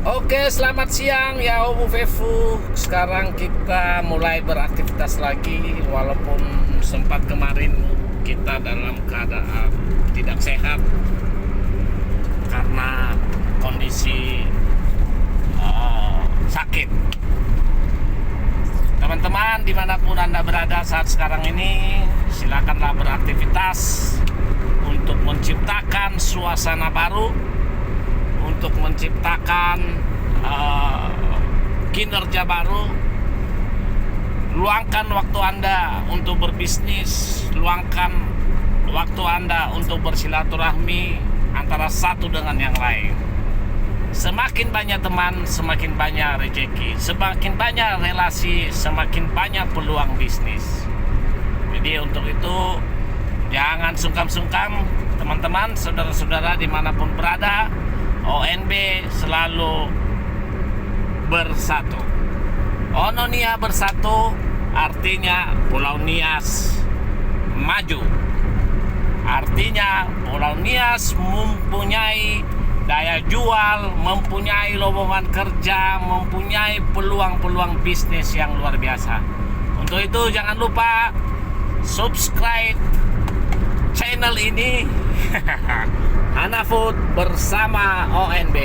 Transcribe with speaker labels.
Speaker 1: Oke, selamat siang ya Obu Fefu. Sekarang kita mulai beraktivitas lagi, walaupun sempat kemarin kita dalam keadaan tidak sehat karena kondisi sakit. Teman-teman dimanapun Anda berada saat sekarang ini, silakanlah beraktivitas untuk menciptakan suasana baru, untuk menciptakan kinerja baru. Luangkan waktu Anda untuk berbisnis, luangkan waktu Anda untuk bersilaturahmi antara satu dengan yang lain. Semakin banyak teman, semakin banyak rezeki, semakin banyak relasi, semakin banyak peluang bisnis. Jadi untuk itu jangan sungkan-sungkan teman-teman, saudara-saudara dimanapun berada. ONB selalu bersatu. Ononia bersatu artinya Pulau Nias maju. Artinya Pulau Nias mempunyai daya jual, mempunyai lowongan kerja, mempunyai peluang-peluang bisnis yang luar biasa. Untuk itu jangan lupa subscribe channel ini Hanafood bersama ONB.